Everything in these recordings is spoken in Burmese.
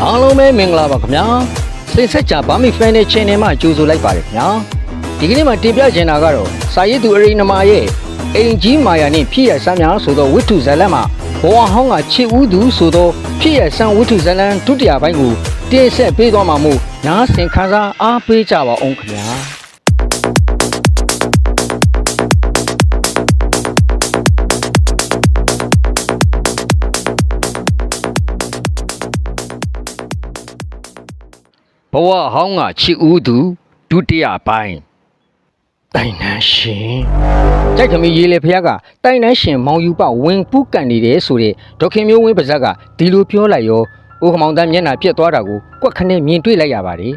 အားလုံးပဲမင်္ဂလာပါခင်ဗျာစိတ်ဆက်ကြဘာမီဖန်ရဲ့ channel မှာကြိုဆိုလိုက်ပါတယ်ခင်ဗျာဒီကနေ့မှာတင်ပြချင်တာကတော့စာရေးသူအရိနမာရဲ့အိမ်ကြီးမာယာနဲ့ဖြစ်ရဆမ်းများဆိုသောဝိထုဇာလန်မှာဘဝဟောင်းကချစ်ဦးသူဆိုသောဖြစ်ရဆမ်းဝိထုဇာလန်ဒုတိယပိုင်းကိုတင်ဆက်ပေးသွားမှာမို့နားဆင်ခန်းစားအားပေးကြပါအောင်ခင်ဗျာဘဝဟောင်းကချစ်ဦးသူဒုတိယပိုင်းတိုင်နှန်းရှင်ကြိုက်ခမီရေးလေဖះကတိုင်နှန်းရှင်မောင်ယူပဝင်ပူးကန်နေတယ်ဆိုတဲ့ဒေါခင်မျိုးဝင်းပါဇက်ကဒီလိုပြောလိုက်ရောဥက္ကမောင်တန်းမျက်နှာပြက်သွားတာကိုကွက်ခနဲ့မြင်တွေ့လိုက်ရပါတယ်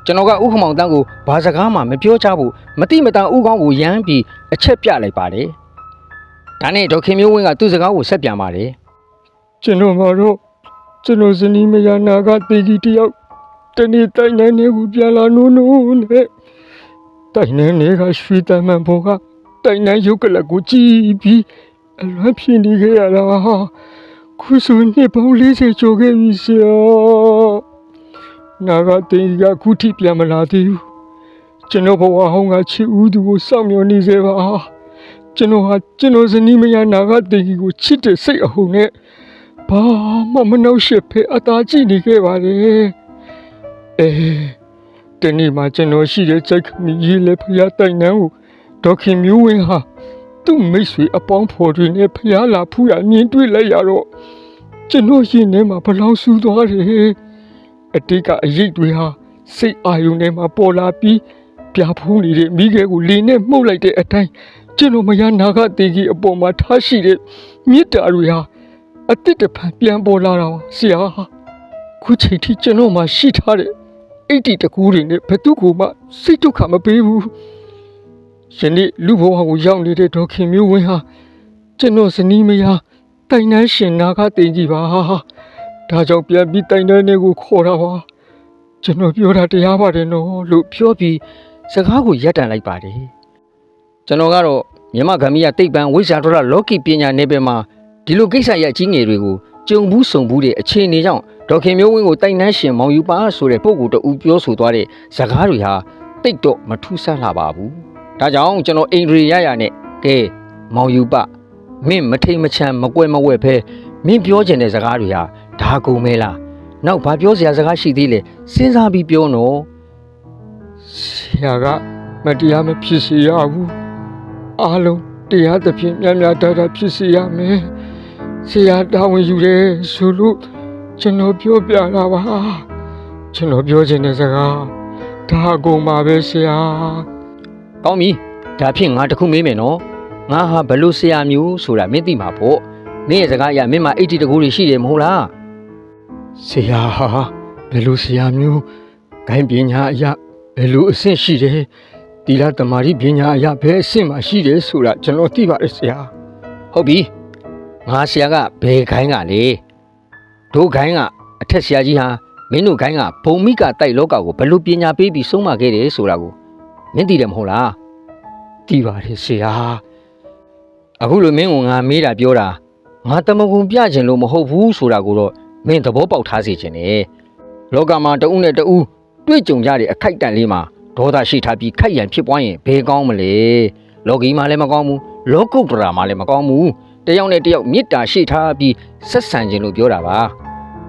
ကျွန်တော်ကဥက္ကမောင်တန်းကိုဘာစကားမှမပြောချဘူးမတိမတန်ဥကောင်းကိုရမ်းပြီးအချက်ပြလိုက်ပါတယ်ဒါနဲ့ဒေါခင်မျိုးဝင်းကသူ့စကားကိုဆက်ပြန်ပါတယ်ကျွန်တော်ကတော့ကျွန်တော်ဇနီးမယားနာကတေကြီးတယောက်တနေ့တိုင်နှန်းနေကိုပြန်လာနိုးနဲ့တိုင်နှန်းနေကရွှေတမန်ဘောကတိုင်နှန်းရုပ်ကလကိုကြည့်ပြီးအလွမ်းဖြစ်နေခဲ့ရတာခုဆိုနှစ်ပေါင်း40ကျော်ခဲ့ပြီဆရာနာကတေကြီးကခုထိပြန်မလာသေးဘူးကျွန်တော်ဘဝဟောင်းကချစ်ဦးသူကိုစောင့်မျှော်နေစေပါကျွန်တော်ဇနီးမယားနာကတေကြီးကိုချစ်တဲ့စိတ်အဟုန်နဲ့ဘာမှမနှောက်ယှက်ဖဲအသာကြည့်နေခဲ့ပါတယ်တနေ့မှကျွန်တော်ရှိတဲ့စိတ်ခမီရေးလဲဖျားတိုင်နှန်းကိုဒေါခင်မျိုးဝင်းဟာသူ့မိတ်ဆွေအပေါင်းဖော်တွေနဲ့ဖျားလာဖူးရမြင်တွေ့လိုက်ရတော့ကျွန်တော်ရင်ထဲမှာဘလောင်ဆူသွားတယ်အတိတ်ကအရေးတွေဟာစိတ်အာရုံထဲမှာပေါ်လာပြီးပြာဖူးနေတဲ့မိခဲကိုလေနဲ့မှုတ်လိုက်တဲ့အတိုင်းကျွန်တော်မယားနာကတေကြီးအပေါ်မှာထားရှိတဲ့မြစ်တာတွေဟာအတိတ်တဖန်ပြန်ပေါ်လာတာဆရာခုချိန်ထိကျွန်တော်မှရှိထားတဲ့80တကူတွေနဲ့ဘယ်သူ့ကိုမှစိတ်ဒုက္ခမပေးဘူးယနေ့လူဘဝကိုရောက်နေတဲ့ဒေါခင်မျိုးဝင်းဟာကျွန်တော်ဇနီးမယားတိုင်နှန်းရှင်နာကတင်ကြီးပါဒါကြောင့်ပြန်ပြီးတိုင်နှန်းတွေကိုခေါ်တာပါကျွန်တော်ပြောတာတရားပါတယ်နော်လို့ပြောပြီးစကားကိုရပ်တန့်လိုက်ပါတယ်ကျွန်တော်ကတော့မြမဂမီးရတိတ်ပံဝိဇ္ဇာတော်လောကီပညာနယ်ပယ်မှာဒီလိုကိစ္စရအကြီးငယ်တွေကိုကြုံဘူးဆုံဘူးတဲ့အခြေအနေကြောင့်ဒေါခင်မျိုးဝင်းကိုတိုင်နှန်းရှင်မောင်ယူပါဆိုတဲ့ပုံကိုတူပြောဆိုသွားတဲ့ဇကားတွေဟာတိတ်တော့မထူးဆန်းလာပါဘူးဒါကြောင့်ကျွန်တော်အိန္ဒြေရရနဲ့ကဲမောင်ယူပမင်းမထိန်မချမ်းမကွဲမဝဲဖဲမင်းပြောချင်တဲ့ဇကားတွေဟာဒါကုန်မဲလားနောက်ဘာပြောစရာစကားရှိသေးလဲစဉ်းစားပြီးပြောနော်ဆရာကမတရားမဖြစ်စေရဘူးအားလုံးတရားသဖြင့်မြတ်မြတ်တာဖြစ်စေရမယ်ဆရာတာဝန်ယူတယ်ဆိုလို့ကျွန်တော်ပြောပြတာပါကျွန်တော်ပြောချင်တဲ့စကားဒါအကုန်ပါပဲဆရာကောင်းပြီဒါဖြင့်ငါတခုမေးမယ်နော်ငါဟာဘလို့ဆရာမျိုးဆိုတာမင်းသိမှာပေါ့မင်းရဲ့စကားအရမင်းမှာ80တကူတွေရှိတယ်မဟုတ်လားဆရာဟာဘယ်လိုဆရာမျိုးဂိုင်းပညာအရဘယ်လိုအဆင့်ရှိတယ်တီလာတမာရီပညာအရဘယ်အဆင့်မှာရှိတယ်ဆိုတာကျွန်တော်သိပါတယ်ဆရာဟုတ်ပြီငါဆရာကဘယ်ခိုင်းကလေတို့ခိုင်းကအထက်ဆရာကြီးဟာမင်းတို့ခိုင်းကဘုံမိကတိုက်လောကကိုဘယ်လိုပညာပေးပြီးဆုံးမခဲ့တယ်ဆိုတာကိုမင်းသိတယ်မဟုတ်လားသိပါတယ်ဆရာအခုလိုမင်းကငါမေးတာပြောတာငါတမကုံပြချင်လို့မဟုတ်ဘူးဆိုတာကိုတော့မင်းသဘောပေါက်ထားစေချင်တယ်လောကမှာတဦးနဲ့တဦးတွေ့ကြုံကြတဲ့အခိုက်အတန့်လေးမှာဒေါသရှိထားပြီးခိုက်ရန်ဖြစ်ပွားရင်ဘယ်ကောင်းမလဲလောကီမှာလည်းမကောင်းဘူးလောကုတ္တရာမှာလည်းမကောင်းဘူးတယောက်နဲ့တယောက်မေတ္တာရှိထားပြီးဆက်ဆံခြင်းလို့ပြောတာပါ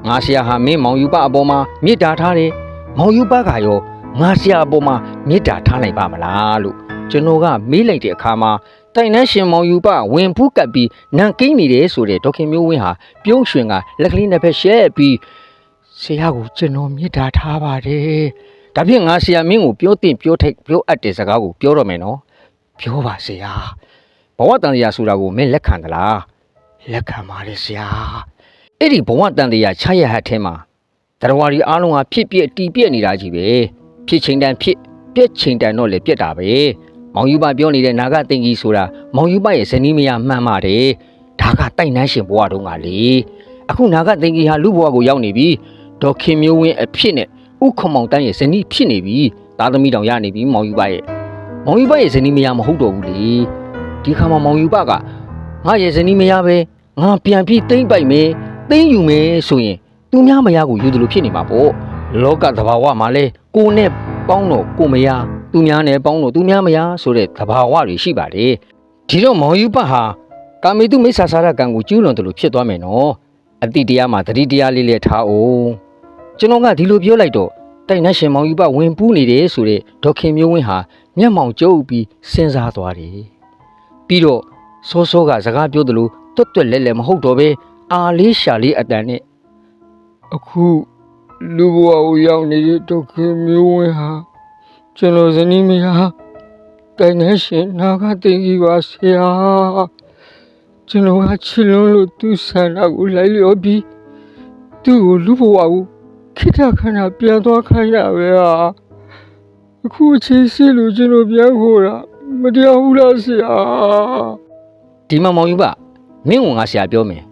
ငါဆရာဟာမင်းမောင်ယူပအပေါ်မှာမေတ္တာထားတယ်မောင်ယူပကရောငါဆရာအပေါ်မှာမေတ္တာထားနိုင်ပါမလားလို့ကျွန်တော်ကမေးလိုက်တဲ့အခါမှာတိုင်နှန်းရှင်မောင်ယူပဝင်ဖူးကပ်ပြီးနန်ကိန်းနေတယ်ဆိုတဲ့ဒေါခင်မျိုးဝင်းဟာပြုံးရွှင်ကလက်ကလေးနှစ်ဖက်ရှဲပြီးဆရာကိုကျွန်တော်မေတ္တာထားပါတယ်ဒါဖြင့်ငါဆရာမင်းကိုပြောတင်ပြောထိုက်ပြောအပ်တဲ့စကားကိုပြောတော့မယ်နော်ပြောပါဆရာဘဝတန်တရားဆိုတာကိုမင်းလက်ခံသလားလက်ခံပါတယ်ဆရာအဲ့ဒီဘဝတန်တရားချရဟတ်ထဲမှာတရားရီအားလုံးဟာဖြစ်ပြတီးပြက်နေတာကြီးပဲဖြစ်ချိန်တန်ဖြစ်ပြက်ချိန်တန်တော့လည်းပြက်တာပဲမောင်ယူပပြောနေတဲ့နာဂသိင်ကြီးဆိုတာမောင်ယူပရဲ့ဇနီးမယားမှန်ပါတယ်ဒါကတိုက်နှန်းရှင်ဘဝတုန်းကလေအခုနာဂသိင်ကြီးဟာလူဘဝကိုရောက်နေပြီဒေါခင်မျိုးဝင်းအဖြစ်နဲ့ဥက္ကမောင်တန်းရဲ့ဇနီးဖြစ်နေပြီသားသမီးတောင်ရနေပြီမောင်ယူပရဲ့ဇနီးမယားမဟုတ်တော့ဘူးလေဒီခါမှာမောင်ယူပကငါရဲ့ဇနီးမယားပဲငါပြန်ပြီးတိမ့်ပိုက်မယ်သိမ့်ယူမယ်ဆိုရင် သူများမယားကိုယူတယ်လို့ဖြစ်နေမှာပေါ့လောကသဘာဝမှာလဲကိုနဲ့ပေါင်းတော့ကိုမယားသူများနဲ့ပေါင်းတော့သူများမယားဆိုတဲ့သဘာဝတွေရှိပါတယ်ဒီတော့မောင်ယူပဟာကာမေတုမိစ္ဆာစာရကံကိုကျူးလွန်တယ်လို့ဖြစ်သွားမယ်နော်အတိတရားမှာတတိတရားလေးလေးထားအောင်ကျွန်တော်ကဒီလိုပြောလိုက်တော့တိုက်နှက်ရှင်မောင်ယူပဝင်ပူးနေတယ်ဆိုတဲ့ဒေါခင်မျိုးဝင်းဟာမျက်မှောင်ကျုပ်ပြီးစဉ်းစားသွားတယ်ပြီးတော့စောစောကစကားပြောသလိုတွတ်တွက်လဲလဲမဟုတ်တော့ပဲအာလေးရှာလေးအတန်နဲ့ အခုလူဘဝကိုရောက်နေတဲ့ဒုက္ခမျိုးဝင်ဟာကျွန်တော်ဇနီးမယားတိုင်နေရှင်နာကတင်ကြီးပါဆရာကျွန်တော်ကချစ်လွန်းလို့သူဆန္ဒကိုလိုက်လျော်ပြီးသူ့ကိုလူဘဝကိုခိတခဏပြန်သွားခိုင်းရပဲဟာအခုအချိန်စီလို့ကျွန်တော်ပြန်ခေါ်တာမတရားဘူးလားဆရာ ဒီမှာမောင်ယူပမင်းကငါဆရာပြောမယ်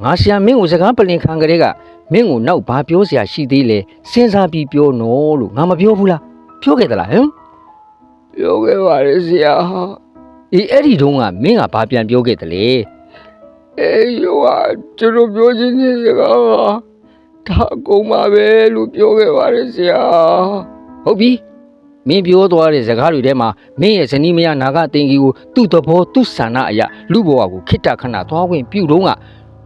ငါဆရာမင်းကိုစကားပလင်ခံကလေးကမင်းကိုနောက်ဘာပြောစရာရှိသေးလဲစဉ်းစားပြီးပြောနော်လို့ငါမပြောဘူးလားပြောခဲ့သလားဟမ် ပြောခဲ့ပါလေဆရာ အေးအဲ့ဒီတုန်းကမင်းကဘာပြန်ပြောခဲ့သလဲ အေးရောကျွန်တော်ပြောချင်တဲ့စကားကဒါကုန်ပါပဲလို့ပြောခဲ့ပါလေဆရာ ဟုတ်ပြီမင်းပြောသွားတဲ့စကားတွေထဲမှာမင်းရဲ့ဇနီးမယားနာဂတင်ကြီးကိုသူ့သဘောသူ့ဆန္ဒအရာလူဘဝကိုခိတ္တခဏသွားခွင့်ပြုတော့က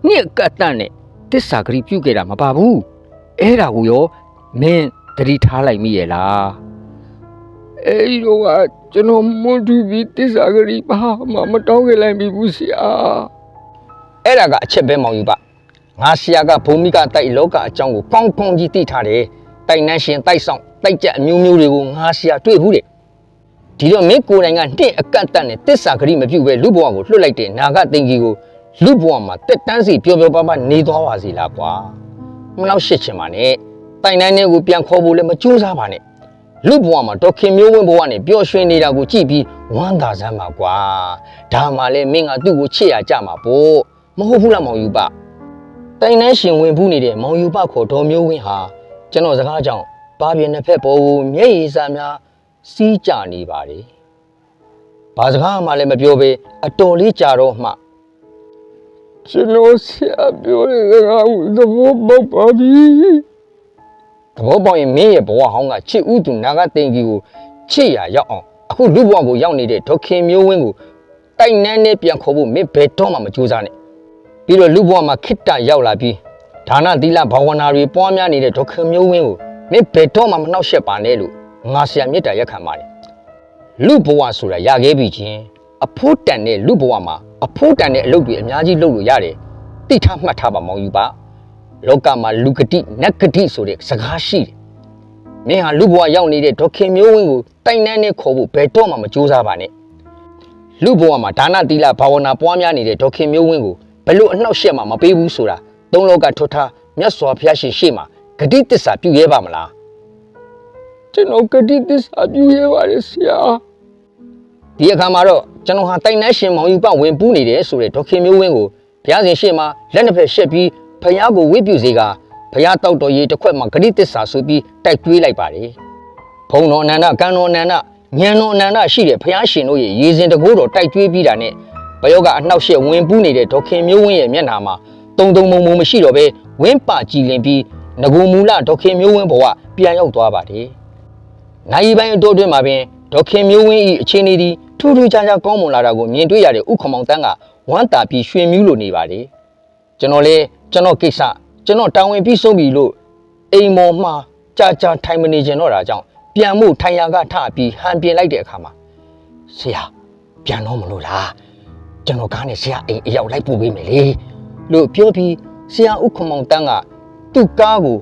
ညစ်ကတ်တန့်နဲ့တစ္ဆာဂရိပြုခဲ့တာမပါဘူးအဲ့ဒါကိုရောမင်းသတိထားလိုက်မိရဲ့လား အဲ့ဒီတော့ကကျွန်တော်မွန်တူပြီးတစ္ဆာဂရိဘာမှမတောင်းခဲ့လိုက်ပြီဘူးဆရာ အဲ့ဒါကအချက်ပဲမောင်ယူပငါဆရာကဘုံမိကတိုက်လောကအကြောင်းကိုကောင်းကောင်းကြီးသိထားတယ်တိုက်နှန်းရှင်တိုက်ဆောင်တိုက်ကြအမျိုးမျိုးတွေကိုငါဆရာတွေ့ဘူးတဲ့ဒီတော့မင်းကိုယ်တိုင်ကနှစ်အကန့်အသတ်နဲ့တစ္ဆာဂရိမပြုတ်ပဲလူဘဝကိုလွှတ်လိုက်တဲ့နာဂတင်ကြီးကိုလူဘဝမှာတက်တန်းစီပျော်ပျော်ပါပါနေသွားပါစီလားကွာမနှောက်ရှစ်ချင်ပါနဲ့တိုင်နှန်းလေးကိုပြန်ခေါ်ဖို့လည်းမကြိုးစားပါနဲ့လူဘဝမှာဒေါခင်မျိုးဝင်းဘဝနဲ့ပျော်ရွှင်နေတာကိုကြည့်ပြီးဝမ်းသာစမ်းပါကွာဒါမှလည်းမင်းကသူ့ကိုချစ်ရကြမှာပေါ့မဟုတ်ဘူးလားမောင်ယူပတိုင်နှန်းရှင်ဝင်ဘူးနေတဲ့မောင်ယူပခေါ်ဒေါ်မျိုးဝင်းဟာကျွန်တော်စကားကြောင့်ဘာပြင်းတစ်ဖက်ပေါ်ကိုမျက်ရည်စာများစီးကြနေပါတယ်ဘာစကားမှလည်းမပြောဘဲအတော်လေးကြာတော့မှ ကျွန်တော်ဆရာပြောတဲ့စကားကိုသဘောပေါက်ပါပြီ သဘောပေါက်ရင်မင်းရဲ့ဘဝဟောင်းကချစ်ဦးသူနာဂတင်ကြီးကိုချစ်ရရောက်အောင်အခုလူဘဝကိုရောက်နေတဲ့ဒေါခင်မျိုးဝင်းကိုတိုင်နှန်းနဲ့ပြန်ခေါ်ဖို့မင်းဘယ်တော့မှမကြိုးစားနဲ့ပြီးတော့လူဘဝမှာခိတ္တရောက်လာပြီးဒါနသီလဘာဝနာတွေပွားများနေတဲ့ဒေါခင်မျိုးဝင်းကိုမင်းဘယ်တော့မှမနှောက်ယှက်ပါနဲ့လို့ငါဆရာမြတ်တာရက်ခံပါတယ်လူဘဝဆိုတာရခဲ့ပြီချင်းအဖိုးတန်တဲ့လူဘဝမှာအဖိုးတန်တဲ့အလုပ်တွေအများကြီးလုပ်လို့ရတယ်သိထားမှတ်ထားပါမောင်ယူပါလောကမှာလူဂတိနတ်ဂတိဆိုတဲ့စကားရှိတယ်မင်းဟာလူဘဝရောက်နေတဲ့ဒေါခင်မျိုးဝင်းကိုတိုင်နှန်းနဲ့ခေါ်ဖို့ဘယ်တော့မှမကြိုးစားပါနဲ့လူဘဝမှာဒါနသီလဘာဝနာပွားများနေတဲ့ဒေါခင်မျိုးဝင်းကိုဘလို့အနှောက်ယှက်မှမပေးဘူးဆိုတာသုံးလောကထွတ်ထားမြတ်စွာဘုရားရှင်ရှေ့မှာဂတိတစ္ဆာပြုရဲပါမလား ကျွန်တော်ဂတိသစ္စာပြုရပါတယ်ဆရာ ဒီအခါမှာတော့ကျွန်တော်ဟာတိုင်နှန်းရှင်မောင်ယူပဝင်ပူးနေတယ်ဆိုတဲ့ဒေါခင်မျိုးဝင်းကိုဘုရားရှင်ရှေ့မှာလက်နှစ်ဖက်ရှက်ပြီးဘုရားကိုဝိပြုစေကဘုရားတောက်တော်ရေတစ်ခွက်မှာဂတိတစ္ဆာဆိုပြီးတိုက်တွေးလိုက်ပါတယ်ဘုံတော်အနန္တကံတော်အနန္တဉာဏ်တော်အနန္တရှိတဲ့ဘုရားရှင်တို့ရဲ့ရေစင်တကိုးတော်တိုက်တွေးပြီးတာနဲ့ဘယောကအနှောက်ယှက်ဝင်ပူးနေတဲ့ဒေါခင်မျိုးဝင်းရဲ့မျက်နှာမှာတုံမုံမရှိတော့ပဲဝင်းပကြည်လင်ပြီးငကူမူလဒေါခင်မျိုးဝင်းဘဝပြန်ရောက်သွားပါတယ်နိုင်ပိုင်းအတိုးတွင်မှာပင်ဒေါခင်မျိုးဝင်း၏အခြေအနေဒီထူးထူးခြားခြားကောင်းမွန်လာတာကိုမြင်တွေ့ရတဲ့ဥက္ကမောင်တန်းကဝမ်းတာပြီးရွှင်မြူးလိုနေပါတယ်ကျွန်တော်လည်းကျွန်တော်ကိစ္စကျွန်တော်တာဝန်ပြီးဆုံးပြီလို့အိမ်မော်မှာကြာထိုင်မနေကြတော့တာကြောင့်ပြန်မှုထိုင်ရာကထပြီးဟန်ပြင်လိုက်တဲ့အခါမှာဆရာပြန်တော့မလို့လားကျွန်တော်ကားနဲ့ဆရာအိမ်အရောက်လိုက်ပို့ပေးမယ်လေလို့ပြောပြီးဆရာဥက္ကမောင်တန်းကသူ့ကားကို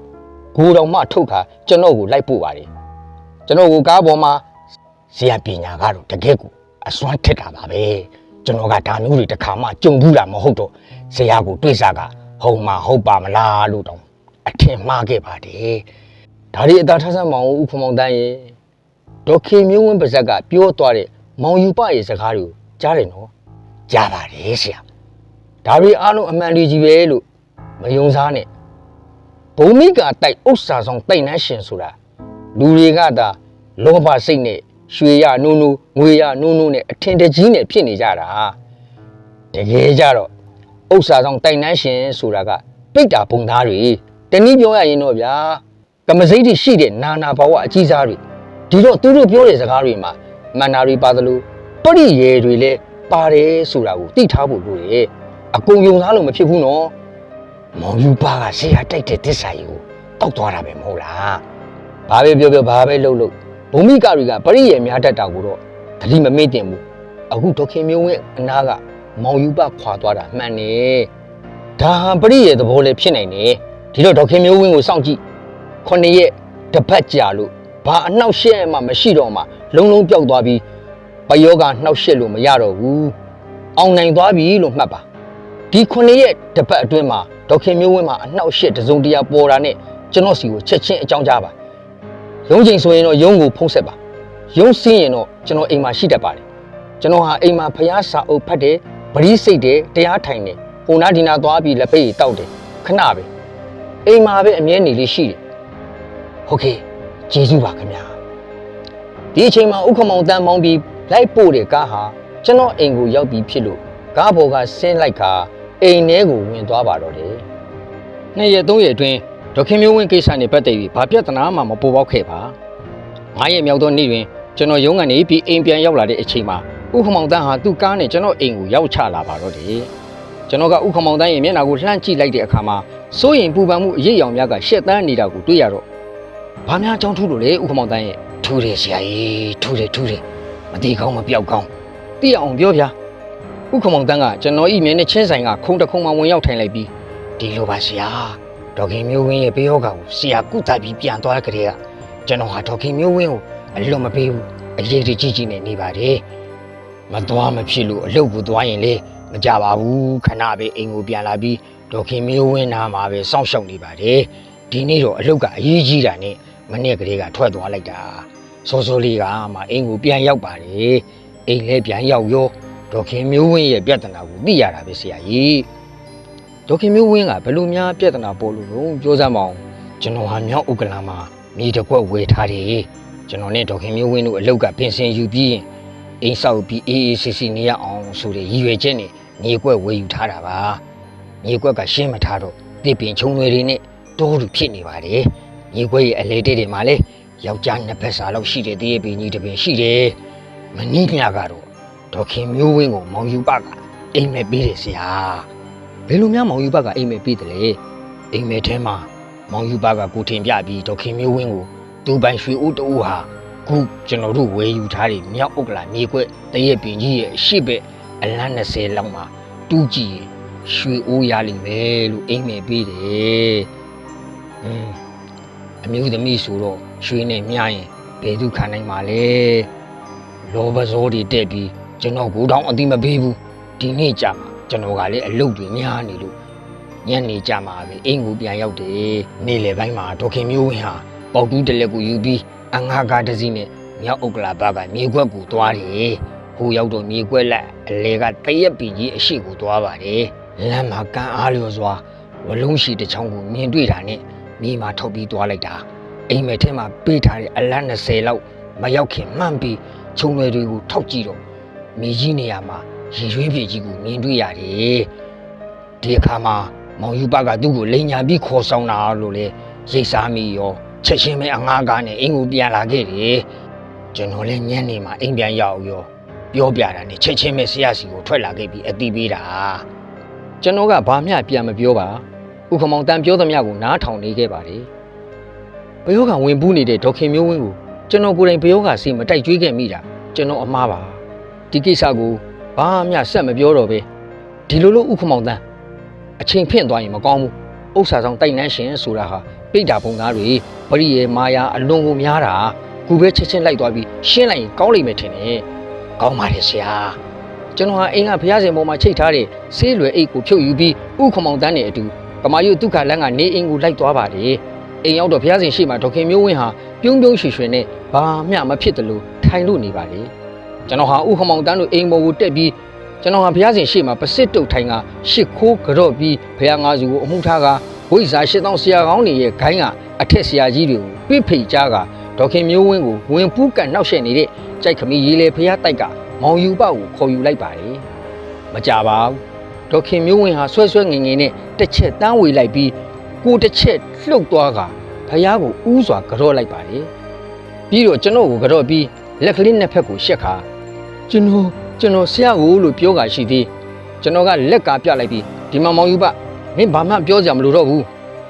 ဂိုတော်မှထုတ်ခါကျွန်တော်ကိုလိုက်ပို့ပါတယ်ကျွန်တော်ကိုကားပေါ်မှာဆရာပညာကတော့တကယ်ကိုအစွမ်းထက်တာပါပဲကျွန်တော်ကဒါမျိုးတွေတစ်ခါမှကြုံဘူးတာမဟုတ်တော့ဆရာကိုတွေ့စားကဟုတ်မှဟုတ်ပါမလားလို့တောင်အထင်မှားခဲ့ပါတယ်ဒါရီအသာထဆန်းမောင်ဦးခမောင်တန်းရဲ့ဒေါခင်မျိုးဝင်းပါဇက်ကပြောသွားတဲ့မောင်ယူပရဲ့စကားတွေကိုကြားတယ်နော်ကြားပါတယ်ဆရာဒါရီအားလုံးအမှန်တည်းကြီးပဲလို့မယုံစားနဲ့ဘုံမိကတိုက်ဥစ္စာဆောင်တိုက်နှန်းရှင်ဆိုတာလူတွေကသာလောဘစိတ်နဲ့ရွှေရနိုးနိုးငွေရနိုးနိုးနဲ့အထင်တကြီးနဲ့ဖြစ်နေကြတာတကယ်ကြတော့ဥစ္စာဆောင်တိုက်နှန်းရှင်ဆိုတာကပိတ္တာဘုံသားတွေ တနည်းပြောရရင်တော့ဗျာကမစိတ်တွေရှိတဲ့နာနာဘဝအကြီးစားတွေဒီတော့သူတို့ပြောတဲ့စကားတွေမှာမန္နာတွေပါသလိုပရိယေတွေလည်းပါတယ်ဆိုတာကိုသိထားဖို့လိုတယ်အကုန်ယုံသားလို့မဖြစ်ဘူးနော်မောင်ယူပါကဆရာတိုက်တဲ့တစ္ဆာကြီးကိုတောက်သွားတာပဲမဟုတ်လားဘာပဲပြောဘာပဲလုပ်ဘုံမိကတွေကပရိယေများတတ်တာကိုတော့သတိမမေ့တင်ဘူးအခုဒေါခင်မျိုးဝင်းအနာကမောင်ယူပါခွာသွားတာမှန်တယ်ဒါဟာပရိယေသဘောလည်းဖြစ်နိုင်တယ်ဒီတော့ဒေါခင်မျိုးဝင်းကိုစောင့်ကြည့်9ရက်တစ်ပတ်ကြာလို့ဘာအနှောက်ရှက်မှမရှိတော့မှလုံးလုံးပျောက်သွားပြီးပယောဂနှောက်ရှက်လို့မရတော့ဘူးအောင်နိုင်သွားပြီလို့မှတ်ပါဒီ9ရက်တစ်ပတ်အတွင်းမှာဒေါခင်မျိုးဝင်းမှာအနှောက်ရှက်တစုံတရာပေါ်တာနဲ့ကျွန်တော်စီကိုချက်ချင်းအကြောင်းကြားပါရုံးချိန်ဆိုရင်တော့ရုံးကိုဖုံးဆက်ပါရုံးစင်းရင်တော့ကျွန်တော်အိမ်မှာရှိတတ်ပါတယ်ကျွန်တော်ဟာအိမ်မှာဖျားစာအုပ်ဖတ်တယ်ပရိစိတ်တယ်တရားထိုင်တယ်ဟိုနာဒီနာသွားပြီးလက်ပိတ်တောက်တယ်ခဏပဲအိမ်မှာပဲအမြဲနေလေးရှိတယ်ဟုတ်ကဲ့ကျေးဇူးပါခင်ဗျာဒီအချိန်မှာဥက္ကမောင်တန်းမောင်းပြီးလိုက်ပို့တဲ့ကားဟာကျွန်တော်အိမ်ကိုရောက်ပြီးဖြစ်လို့ကားပေါ်ကဆင်းလိုက်ခါအိမ်ထဲကိုဝင်သွားပါတော့တယ်2ရက်3ရက်အတွင်းဒေါခင်မျိုးဝင်းကိစ္စနဲ့ပတ်သက်ပြီးဘာပြဿနာမှမပေါ်ပေါက်ခဲ့ပါ9ရက်မြောက်သောနေ့တွင်ကျွန်တော်ရုံးကနေပြီးအိမ်ပြန်ရောက်လာတဲ့အချိန်မှာဥက္ကမောင်တန်းဟာသူ့ကားနဲ့ကျွန်တော်အိမ်ကိုရောက်ချလာပါတော့တယ်ကျွန်တော်ကဥက္ကမောင်တန်းရဲ့မျက်နှာကိုလှမ်းကြည့်လိုက်တဲ့အခါမှာစိုးရင်ပူပန်မှုအရေးရောင်များကရှက်တန်းနေတာကိုတွေ့ရတော့ဘာများအကြောင်းထူးလို့လဲဥက္ကမောင်တန်းရဲ့ထူးတယ်ဆရာကြီးထူးတယ်မတိကောင်းမပြောက်ကောင်းသိအောင်ပြောဗျာဥက္ကမောင်တန်းကကျွန်တော်ဤမျက်နှာချင်းဆိုင်ကခုံတစ်ခုံမှဝင်ရောက်ထိုင်လိုက်ပြီးဒီလိုပါဆရာဒေါခင်မျိုးဝင်းရဲ့ဘေးရောဂါကိုဆရာကုသပြီးပြန်သွားကြတဲ့ကကျွန်တော်ဟာဒေါခင်မျိုးဝင်းကိုအလွတ်မပေးဘူးအရေးကြီးနဲ့နေပါတယ်မသွားမဖြစ်လို့အလုပ်ကိုသွားရင်လေမကြပါဘူးခဏပဲအိမ်ကိုပြန်လာပြီးဒေါခင်မျိုးဝင်းနာမှာပဲစောင့်ရှောက်နေပါတယ်ဒီနေ့တော့အလုပ်ကအရေးကြီးတာနဲ့မနေ့ကလေးကထွက်သွားလိုက်တာစောလေးကမှအိမ်ကိုပြန်ရောက်ပါတယ်အိမ်လည်းပြန်ရောက်ရောဒေါခင်မျိုးဝင်းရဲ့ပြဿနာကိုသိရတာပဲဆရာကြီးဒေါခင်မျိုးဝင်းကဘလို့များပြဿနာပေါ်လို့ပြောစမ်းမအောင်ကျွန်တော်ဟာမြောက်ဥက္ကလာမှာမြေတစ်ခွက်ဝယ်ထားတယ်ကျွန်တော်နဲ့ဒေါခင်မျိုးဝင်းတို့အလုပ်ကပင်စင်ယူပြီးအိမ်ဆောက်ပြီးအေးဆေးနေရအောင်ဆိုတဲ့ရည်ရွယ်ချက်နဲ့မြေကွက်ဝယ်ယူထားတာပါမြေကွက်ကရှင်းမထားတော့တစ်ပင်ချုံတွေနဲ့တိုးတူဖြစ်နေပါတယ်မြေကွက်ရဲ့အလေတဲ့တွေမှာလည်းယောက်ျားနှစ်ဖက်စာလောက်ရှိတဲ့တရေပင်ကြီးတစ်ပင်ရှိတယ်မနည်းညကတော့ဒေါခင်မျိုးဝင်းကိုမောင်ယူပကအိမ်မဲ့ပေးတယ်ဆရာဘယ်လိုများမောင်ယူပကအိမ်မဲ့ပေးတယ်လဲအိမ်မဲ့ထဲမှာမောင်ယူပကကိုထင်ပြပြီးဒေါခင်မျိုးဝင်းကိုသူ့ပိုင်ရွှေဦးတူဟာခုကျွန်တော်တို့ဝယ်ယူထားတဲ့မြောက်ဥက္ကလာမြေကွက်တရေပင်ကြီးရဲ့ရှေ့ဘက်အလန်း20လောက်မှာတူးကြည့်ရွှေအိုးရလိမ့်မယ်လို့အိမ်မဲ့ပေးတယ်အမျိုးသမီးဆိုတော့ရွှေနဲ့မြားရင်ဘယ်သူခံနိုင်မှာလဲလောဘဇောတွေတက်ပြီးကျွန်တော်ကိုတောင်အတိမပေးဘူးဒီနေ့ကြာမှာကျွန်တော်ကလည်းအလုပ်တွေများနေလို့ညနေကြာမှာပဲအိမ်ကိုပြန်ရောက်တယ်နေ့လယ်ပိုင်းမှာဒေါခင်မျိုးဝင်းဟာပေါက်တူးတလက်ကိုယူပြီးအငှားကားတစ်စီးနဲ့မြောက်ဥက္ကလာဘကမြေခွက်ကိုသွားတယ်ဟိုရောက်တော့မြေခွက်လက်အလေကတရက်ပီကြီးအရှိကိုသွားပါတယ်လမ်းမှာကန်းအားလျော်စွာဝလုံးရှိတစ်ချောင်းကိုမြင်တွေ့တာနဲ့မြေမှာထောက်ပြီးသွားလိုက်တာအိမ်မဲထဲမှာပေးထားတဲ့အလန်း20လောက်မရောက်ခင်မှန်ပြီးခြုံရွယ်တွေကိုထောက်ကြည့်တော့မြေကြီးနေရာမှာရေရွေးပြေကြီးကိုမြင်တွေ့ရတယ်ဒီအခါမှာမောင်ယူပကသူ့ကိုလိန်ညာပြီးခေါ်ဆောင်တာလို့လေရိတ်စားမိရောချက်ချင်းပဲအငှားကားနဲ့အိမ်ကိုပြန်လာခဲ့တယ်ကျွန်တော်လည်းညနေမှာအိမ်ပြန်ရောက်ရောပြောပြတာနဲ့ချက်ချင်းပဲဆရာစီကိုထွက်လာခဲ့ပြီးအတိပေးတာကျွန်တော်ကဘာမှပြန်မပြောပါဥက္ကမောင်တန်ပြောသမျှကိုနားထောင်နေခဲ့ပါတယ်ဘယောကဝင်ပူးနေတဲ့ဒေါခင်မျိုးဝင်းကိုကျွန်တော်ကိုယ်တိုင်ဘယောကစီမတိုက်ကြွေးခဲ့မိတာကျွန်တော်အမှားပါဒီကိစ္စကိုဘာမှဆက်မပြောတော့ပဲဒီလိုလိုဥက္ကမောင်တန်အချိန်ဖြင့်သွားရင်မကောင်းဘူးဥစ္စာဆောင်တိုက်နှန်းရှင်ဆိုတာဟာပိတ်တာပုံသားတွေပရိယေမာယာအလွန်ကိုများတာခုပဲချက်ချင်းလိုက်သွားပြီးရှင်းလိုက်ရင်ကောင်းလိမ့်မယ်ထင်တယ်ကောင်းပါတယ်ဆရာကျွန်တော်ဟာအိမ်ကဘုရားရှင်ပေါ်မှာချိတ်ထားတဲ့ဆေးလွယ်အိတ်ကိုဖြုတ်ယူပြီးဥက္ကမောင်တန်းနဲ့အတူကမာယုဒုက္ခလန်းကနေအိမ်ကိုလိုက်သွားပါတယ်အိမ်ရောက်တော့ဘုရားရှင်ရှေ့မှာဒေါခင်မျိုးဝင်းဟာပြုံးရွှေရွှေနဲ့ဘာမှမဖြစ်တယ်လို့ထိုင်လို့နေပါတယ်ကျွန်တော်ဟာဥက္ကမောင်တန်းတို့အိမ်ပေါ်ကိုတက်ပြီးကျွန်တော်ဟာဘုရားရှင်ရှေ့မှာပစစ်တုတ်ထိုင်ကရှစ်ခိုးကြော့ပြီးဘုရားငါးစုကိုအမှုထားကဝိဇ္ဇာရှစ်တောင်းဆရာကောင်းတွေရဲ့ဂိုင်းကအထက်ဆရာကြီးတွေကိုပြိဖိတ်ကြားကဒေါခင်မျိုးဝင်းကိုဝင်ပူးကန်နှောက်ရှက်နေတဲ့ကြိုက်ခမီရေးလေဘုရားတိုက်ကမောင်ယူပကိုခေါ်ယူလိုက်ပါတယ်မကြပါဘူးဒေါခင်မျိုးဝင်းဟာဆွဲဆွဲငင်ငင်နဲ့တစ်ချက်တန်းဝေလိုက်ပြီး ကိုတစ်ချက်လှုပ်သွားကဖះကိုဥစွာကြော့လိုက်ပါတယ်ပြီးတော့ကျွန်တော်ကိုကြော့ပြီးလက်ကလေးနှစ်ဖက်ကိုရှက်ခါကျွန်တော်ဆရာကိုလို့ပြောကရှိသေးကျွန်တော်ကလက်ကပြလိုက်ပြီးဒီမှာမောင်ယူပမင်းဘာမှပြောစရာမလိုတော့ဘူး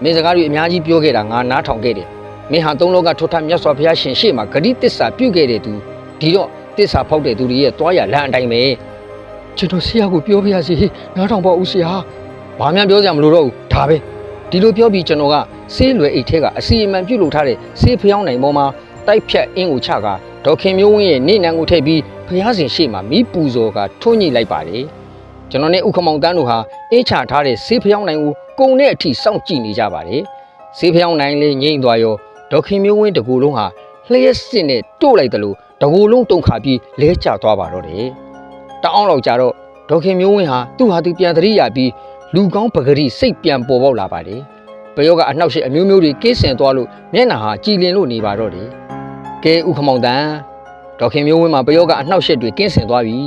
မင်းစကားတွေအများကြီးပြောခဲ့တာငါနားထောင်ခဲ့တယ်မင်းဟာသုံးလောကထွတ်ထမြတ်စွာဘုရားရှင်ရှေ့မှာဂတိတစ္ဆာပြုခဲ့တဲ့သူဒီတော့တစ္ဆာဖောက်တဲ့သူတွေရဲ့တွားရလမ်းအတိုင်းပဲကျွန်တော်ဆရာကိုပြောပြရစီနားထောင်ပါဦးဆရာဘာမှပြောစရာမလိုတော့ဘူးဒါပဲဒီလိုပြောပြီးကျွန်တော်ကဆေးလွယ်အိတ်ထဲကအစီအမံပြုတ်လုပ်ထားတဲ့ဆေးဖျောင်းနိုင်ပေါ်မှာတိုက်ဖြတ်အင်းကိုချကဒေါခင်မျိုးဝင်းရဲ့နေနံကိုထည့်ပြီးဘုရားရှင်ရှေ့မှာမီးပူဇော်ကထွန်းညှိလိုက်ပါတယ်ကျွန်တော်နဲ့ဥက္ကမောင်တန်းတို့ဟာအင်းချထားတဲ့ဆေးဖျောင်းနိုင်ကိုကုံတဲ့အထိစောင့်ကြည့်နေကြပါတယ်ဆေးဖျောင်းနိုင်လေးငိမ့်သွားရောဒေါခင်မျိုးဝင်းတကူလုံးဟာလျှက်စစ်နဲ့တို့လိုက်တယ်လို့တကူလုံးတုံခါပြီးလဲကျသွားပါတော့တယ်တအောင်လောက်ကြတော့ဒေါခင်မျိုးဝင်းဟာသူ့ဟာသူပြန်သတိရပြီးလူကောင်းပဂရိစိတ်ပြန်ပေါ်ပေါက်လာပါတယ်ဘယောကအနှောက်ရှက်အမျိုးမျိုးတွေကင်းစင်သွားလို့မျက်နှာဟာကြည်လင်လို့နေပါတော့တယ်ကဲဥက္ကမောင်တန်းဒေါခင်မျိုးဝင်းမှာဘယောကအနှောက်ရှက်တွေကင်းစင်သွားပြီ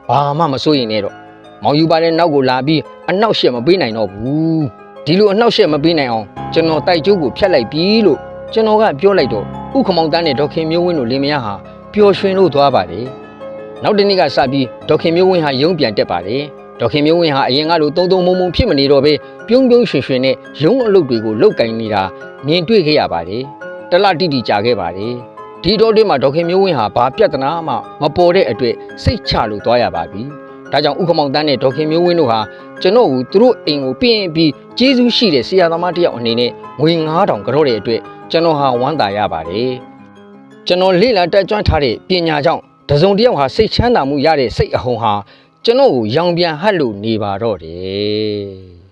ဘာမှမစိုးရင်နဲ့တော့မောင်ယူပါတဲ့နောက်ကိုလာပြီးအနှောက်ရှက်မပေးနိုင်တော့ဘူးဒီလိုအနှောက်ရှက်မပေးနိုင်အောင်ကျွန်တော်တိုက်ကျိုးကိုဖျက်လိုက်ပြီလို့ကျွန်တော်ကပြောလိုက်တော့ဥက္ကမောင်တန်းနဲ့ဒေါခင်မျိုးဝင်းတို့လင်မယားဟာပျော်ရွှင်လို့သွားပါတယ်နောက်တနေ့ကစပြီးဒေါခင်မျိုးဝင်းဟာရုံးပြန်တက်ပါတယ်ဒေါခင်မျိုးဝင်းဟာအရင်ကလိုတုံတုံမုံမုံဖြစ်မနေတော့ပဲပြုံးပြုံးရွှင်ရွှင်နဲ့ရုံးအလုပ်တွေကိုလုပ်ကင်နေတာမြင်တွေ့ခဲ့ရပါတယ်တလတိတိကြာခဲ့ပါတယ်ဒီတော့တည်းမှာဒေါခင်မျိုးဝင်းဟာဘာပြဿနာမှမပေါ်တဲ့အတွက်စိတ်ချလို့သွားရပါပြီဒါကြောင့်ဥက္ကမောင်တန်းနဲ့ဒေါခင်မျိုးဝင်းတို့ဟာကျွန်တော်ကိုသူတို့အိမ်ကိုပြင်ပြီးကျေးဇူးရှိတဲ့ဆရာသမားတစ်ယောက်အနေနဲ့ငွေ9000ကြော့တဲ့အတွက်ကျွန်တော်ဟာဝမ်းသာရပါတယ်ကျွန်တော်လေ့လာတက်ကြွထားတဲ့ပညာကြောင့်တစုံတစ်ယောက်ဟာစိတ်ချမ်းသာမှုရတဲ့စိတ်အဟုန်ဟာကျွန်တော်ကိုရောင်ပြန်ဟတ်လို့နေပါတော့တယ်